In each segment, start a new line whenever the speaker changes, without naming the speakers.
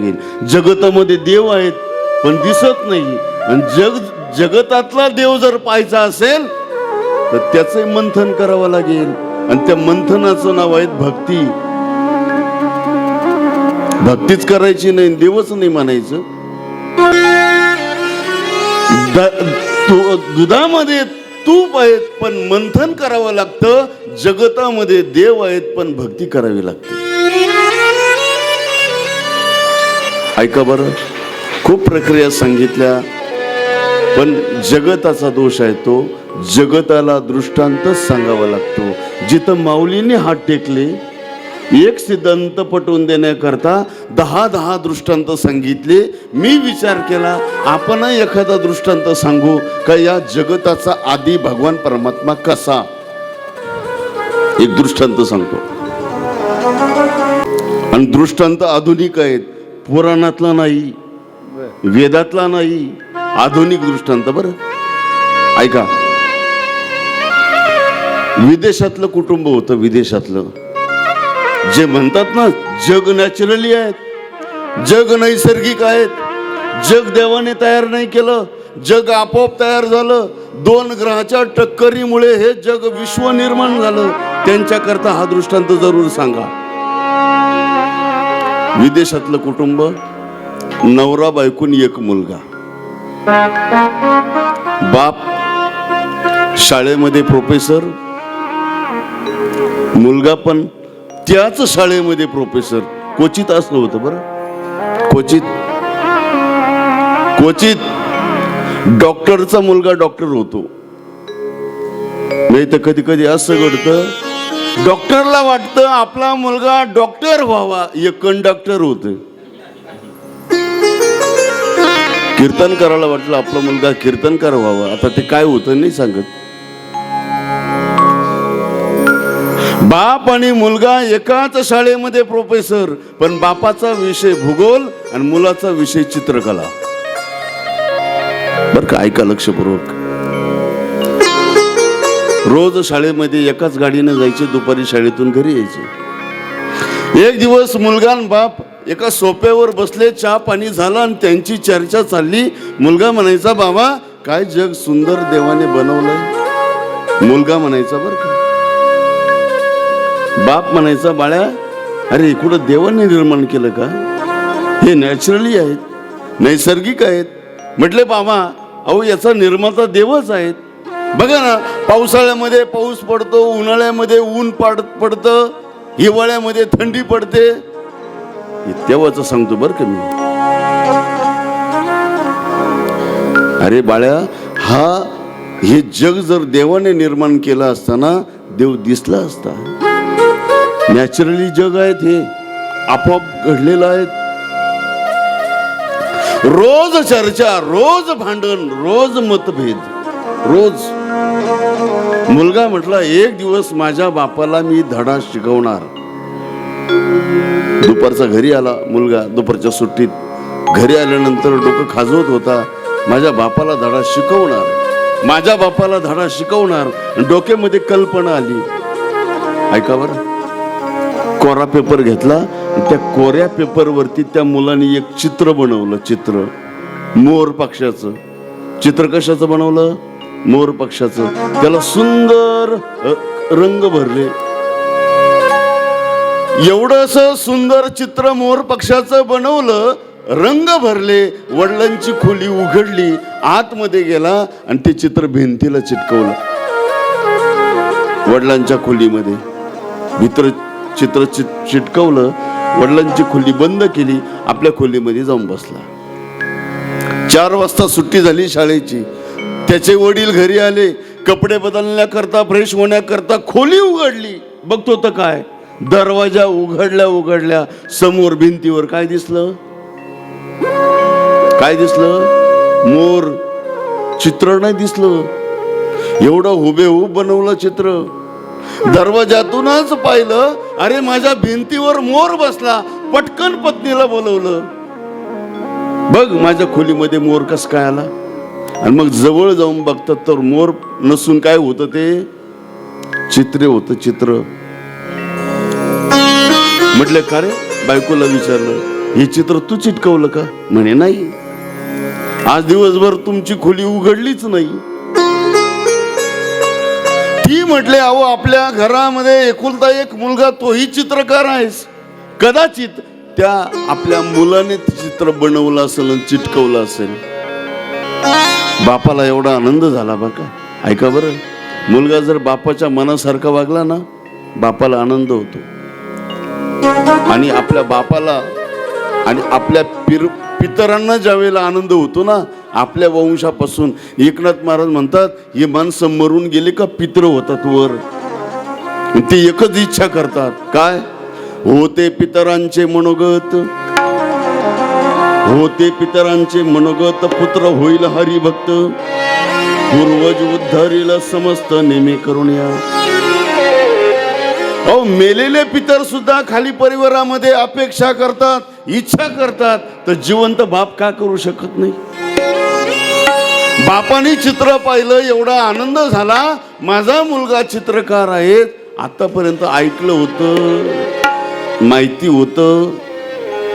लागेल. जगतामध्ये देव आहेत पण दिसत नाही, आणि जगतातला देव जर पाहायचा असेल तर त्याचं मंथन करावं लागेल, आणि त्या मंथनाचं नाव आहे भक्ती. भक्तीच करायची नाही, देवच नाही म्हणायचं. दुधामध्ये तूप आहेत पण मंथन करावं लागतं, जगतामध्ये देव आहेत पण भक्ती करावी लागते. ऐका बरं, खूप प्रक्रिया सांगितल्या, पण जगताचा दोष आहे तो जगताला दृष्टांतच सांगावा लागतो. जिथं माऊलीने हात टेकले, एक सिद्धांत पटवून देण्याकरता 10 दृष्टांत सांगितले. मी विचार केला आपण एखादा दृष्टांत सांगू का या जगताचा आदी भगवान परमात्मा कसा. एक दृष्टांत सांगतो, आणि दृष्टांत आधुनिक आहेत, पुराणातला नाही, वेदातला नाही, आधुनिक दृष्टांत. बरं ऐका, विदेशातलं कुटुंब होतं. विदेशातलं जे म्हणतात ना जग नॅचरली आहेत, जग नैसर्गिक आहेत, जग देवाने तयार नाही केलं, जग आपोआप तयार झालं. 2 ग्रहाच्या टक्करीमुळे हे जग विश्व निर्माण झालं. त्यांच्याकरता हा दृष्टांत जरूर सांगा. विदेशातलं कुटुंब, नवरा बायकून एक मुलगा, बाप शाळेमध्ये प्रोफेसर, मुलगा पण त्याच शाळेमध्ये प्रोफेसर. क्वचित असं होतं बरं, क्वचित डॉक्टरचा मुलगा डॉक्टर होतो. नाही तर कधी कधी असं घडतं, डॉक्टरला वाटतं आपला मुलगा डॉक्टर व्हावा, एक कंडक्टर होते. कीर्तन करायला वाटलं आपला मुलगा कीर्तनकार व्हावा, आता ते काय होतं नाही सांगत. बाप आणि मुलगा एकाच शाळेमध्ये प्रोफेसर, पण बापाचा विषय भूगोल आणि मुलाचा विषय चित्रकला. बर का, ऐका लक्षपूर्वक. रोज शाळेमध्ये एकाच गाडीने जायचे, दुपारी शाळेतून घरी यायचे. एक दिवस मुलगा आणि बाप एका सोफ्यावर बसले, चहा पाणी झाला आणि त्यांची चर्चा चालली. मुलगा म्हणायचा, बाबा काय जग सुंदर देवाने बनवलंय. मुलगा म्हणायचा बरं का. बाप म्हणायचा, बाळ्या अरे इकडं देवाने निर्माण केलं का, हे नॅचरली आहेत, नैसर्गिक आहेत. म्हटले बाबा अहो याचा निर्माता देवच आहेत. बघा ना, पावसाळ्यामध्ये पाऊस पडतो, उन्हाळ्यामध्ये ऊन पडतं, हिवाळ्यामध्ये थंडी पडते. तेव्हाच सांगतो बरं का मी. अरे बाळ्या, हे जग जर देवाने निर्माण केलं असताना देव दिसला असता. नॅचरली जग आहेत, हे आपोआप घडलेलं आहेत. रोज चर्चा, रोज भांडण, रोज मतभेद, रोज. मुलगा म्हटला, एक दिवस माझ्या बापाला मी धडा शिकवणार. दुपारचा घरी आला मुलगा, दुपारच्या सुट्टीत घरी आल्यानंतर डोकं खाजवत होता, माझ्या बापाला धडा शिकवणार, माझ्या बापाला धडा शिकवणार. डोक्यामध्ये कल्पना आली. ऐका बरं, कोरा पेपर घेतला, त्या कोऱ्या पेपरवरती त्या मुलाने एक चित्र बनवलं. चित्र मोर पक्षाचं. चित्र कशाचं बनवलं? मोर पक्षाचं. त्याला सुंदर रंग भरले. एवढंस सुंदर चित्र मोर पक्षाचं बनवलं, रंग भरले. वडिलांची खोली उघडली, आतमध्ये गेला आणि ते चित्र भिंतीला चिटकवलं. वडिलांच्या खोलीमध्ये भितर चित्र चिटकवलं. वडिलांची खोली बंद केली, आपल्या खोलीमध्ये जाऊन बसला. 4 वाजता सुट्टी झाली शाळेची. त्याचे वडील घरी आले, कपडे बदलण्याकरता, फ्रेश होण्याकरता खोली उघडली. बघतो तर काय, दरवाजा उघडल्या समोर भिंतीवर काय दिसलं? काय दिसलं? मोर. चित्र नाही दिसलं. एवढं हुबेहूब बनवलं चित्र. दरवाजातूनच पाहिलं, अरे माझ्या भिंतीवर मोर बसला. पटकन पत्नीला बोलवलं, बघ माझ्या खोलीमध्ये मोर कस काय आला. आणि मग जवळ जाऊन बघतात तर मोर नसून काय होतं, ते चित्र होतं. चित्र. म्हटलं का रे? बायकोला विचारलं, हे चित्र तू चिटकवलं का? म्हणे नाही, आज दिवसभर तुमची खोली उघडलीच नाही. ती म्हटले, अहो आपल्या घरामध्ये एकुलता एक मुलगा, तोही चित्रकार आहेस, कदाचित त्या आपल्या मुलाने चित्र बनवलं असेल आणि चिटकवलं असेल. बापाला एवढा आनंद झाला बघा. ऐका बरं, मुलगा जर बापाच्या मनासारखा वागला ना, बापाला आनंद होतो. आणि आपल्या बापाला आणि आपल्या पितरांना ज्या वेळेला आनंद होतो ना, आपल्या वंशापासून, एकनाथ महाराज म्हणतात, हे माणसं मरून गेले का पितर होतात वर. ते एकच इच्छा करतात, काय? होते पितरांचे मनोगत, होते पितरांचे मनोगत, पुत्र होईल हरिभक्त, पूर्वज उद्धरील समस्त नेमे करून या. अहो मेलेले पितर सुद्धा खाली परिवारामध्ये अपेक्षा करतात, इच्छा करतात, तर जिवंत बाप का करू शकत नाही? बापाने चित्र पाहिलं, एवढा आनंद झाला, माझा मुलगा चित्रकार आहे. आतापर्यंत ऐकलं होतं, माहिती होतं,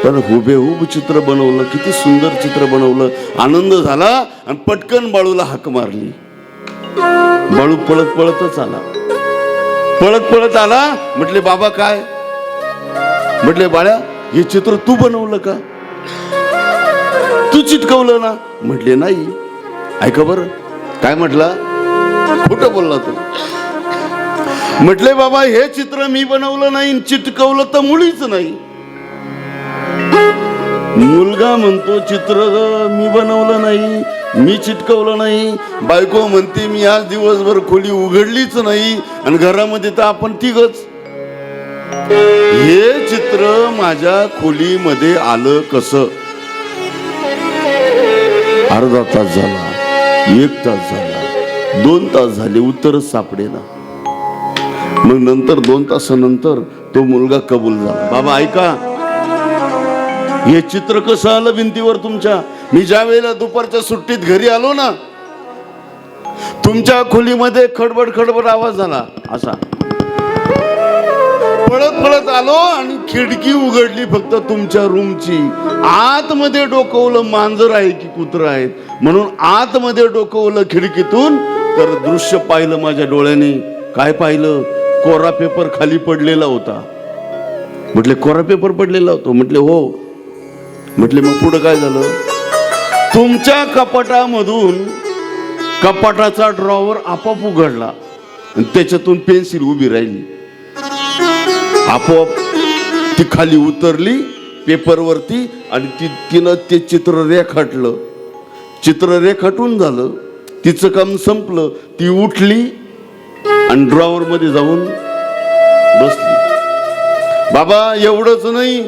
तर हुबेहूब चित्र बनवलं, किती सुंदर चित्र बनवलं. आनंद झाला आणि पटकन बाळूला हाक मारली. बाळू पळत पळतच आला, पळत पळत आला. म्हटले, बाबा काय? म्हटले, बाळ्या हे चित्र तू बनवलं का? तू चिटकवलं ना? म्हटले नाही. ऐका बरं, काय म्हटला? खोटं बोलला तू. म्हटले, बाबा हे चित्र मी बनवलं नाही, चिटकवलं तर मुळीच नाही. मुलगा म्हणतो, चित्र मी बनवलं नाही, मी चिटकवलं नाही. बायको म्हणते, मी आज दिवसभर खोली उघडलीच नाही, आणि घरामध्ये तर आपण तिघच. हे चित्र माझ्या खोलीमध्ये आलं कसं? अर्धा तास झाला, 1 तास झाला, 2 तास झाले, उत्तरच सापडेना. मग नंतर 2 तासानंतर तो मुलगा कबूल झाला. बाबा ऐका, हे चित्र कसं आलं भिंतीवर तुमच्या? मी ज्या वेळेला दुपारच्या सुट्टीत घरी आलो ना, तुमच्या खोलीमध्ये खडबड खडबड आवाज झाला. असा पळत पळत आलो आणि खिडकी उघडली फक्त तुमच्या रूमची. आतमध्ये डोकवलं, मांजर आहे की कुत्र आहेत म्हणून आतमध्ये डोकवलं खिडकीतून, तर दृश्य पाहिलं माझ्या डोळ्याने. काय पाहिलं? कोरा पेपर खाली पडलेला होता. म्हटले, कोरा पेपर पडलेला होता? म्हटले, हो. म्हटले, मग पुढं काय झालं? तुमच्या कपाटामधून कपाटाचा ड्रॉवर आपोआप उघडला आणि त्याच्यातून पेन्सिल उभी राहिली. आपोआप ती खाली उतरली पेपरवरती आणि तिनं ते चित्र रेखाटलं. चित्र रेखाटून झालं, तिचं काम संपलं. ती उठली आणि ड्रॉवर मध्ये जाऊन बसली. बाबा एवढंच नाही,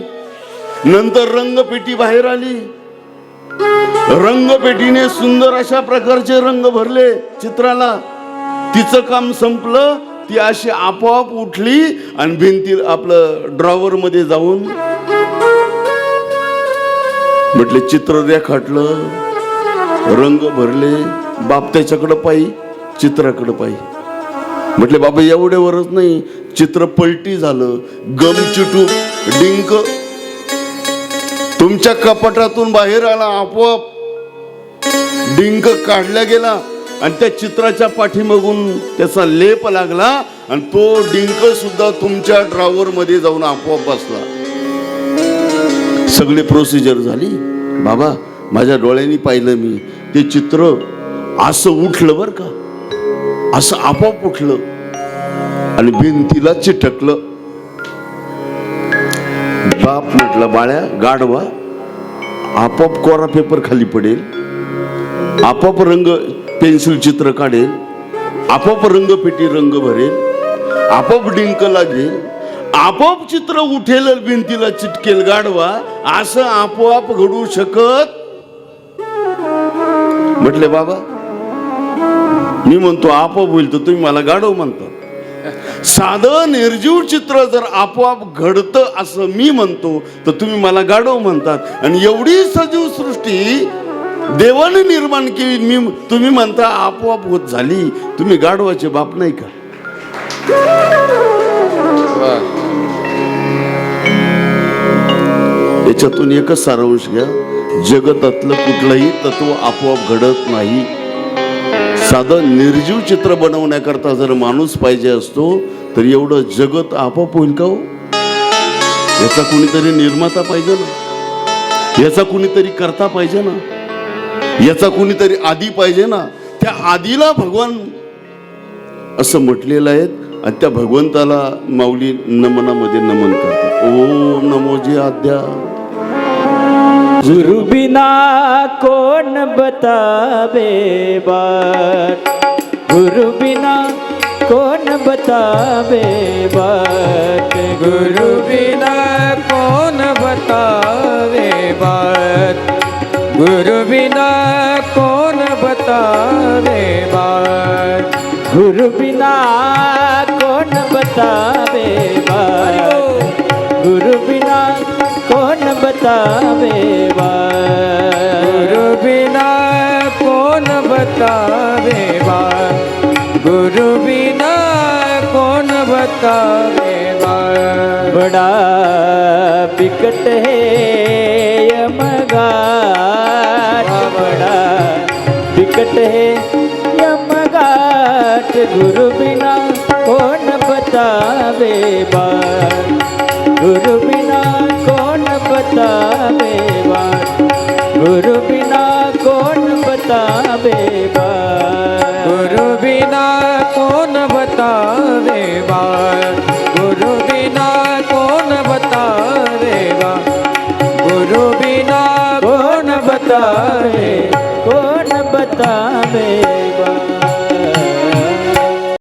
नंतर रंगपेटी बाहेर आली. रंगपेटीने सुंदर अशा प्रकारचे रंग भरले चित्राला. तिचं काम संपलं, ती अशी आपोआप उठली आणि भिंती आपलं ड्रॉवर मध्ये जाऊन म्हटले, चित्र रेखाटलं, रंग भरले. बाप त्याच्याकडं पायी, चित्राकडं पायी. म्हटले, बाबा एवढ्यावरच नाही, चित्र पलटी झालं, गम चिटू डिंक तुमच्या कपाटातून बाहेर आला. आपोआप डिंक काढला गेला आणि त्या चित्राच्या पाठीमागून त्याचा लेप लागला आणि तो डिंक सुद्धा तुमच्या ड्रॉवर मध्ये जाऊन आपोआप बसला. सगळी प्रोसिजर झाली. बाबा माझ्या डोळ्यांनी पाहिलं मी, ते चित्र असं उठलं बर का, असं आपोआप उठलं आणि भिंतीला चिटकलं. बाप म्हटलं, बाळ्या गाढवा, आपोआप कोरा पेपर खाली पडेल, आपोआप रंग पेन्सिल चित्र काढेल, आपोआप रंगपेटी रंग भरेल, आपोआप डिंक लागेल, आपोआप चित्र उठेल, भिंतीला चिटकेल. गाढवा, असं आपोआप घडू शकत? म्हटले, बाबा मी म्हणतो आपोआप होईल तर तुम्ही मला गाढव म्हणता. साधं निर्जीव चित्र जर आपोआप घडतं असं मी म्हणतो तर तुम्ही मला गाढव म्हणतात. आणि एवढी सजीव सृष्टी देवाने निर्माण केली, तुम्ही म्हणता आपोआप होत झाली. तुम्ही गाढवाचे बाप नाही का? याच्यातून एकच सारांश घ्या, जगतातलं कुठलंही तत्व आपोआप घडत नाही. साधं निर्जीव चित्र बनवण्याकरता जर माणूस पाहिजे असतो तर एवढं जगत आपोआप होईल का हो? याचा कुणीतरी निर्माता पाहिजे ना, याचा कुणीतरी करता पाहिजे ना, याचा कुणीतरी आदी पाहिजे ना. त्या आदीला भगवान असं म्हटलेलं आहे आणि त्या भगवंताला माऊली नमनामध्ये नमन करतात. ओम नमोजी आद्या.
गुरु बिना कौन बतावे बात, गुरु बिना कौन बतावे बात,
गुरु बिना कौन बतावे बात, गुरु बिना कौन बतावे बात,
गुरु बिना कौन बतावे बात, गुरु बिना कौन बतावे बात,
गुरु बिना कौन बतावे बात, गुरु बिना कौन बतावे बात.
बड़ा बिकट है यमगाट, बड़ा बिकट है यमगाट, गुरु बिना कौन बतावे बात, गुरु बिना कौन बतावे बात, गुरु बिना कौन बतावे बात,
गुरु बिना कौन बतावे बात, गुरु बिना कौन बतावे बात, गुरु बिना
कौन बतावे, कौन बतावे बात.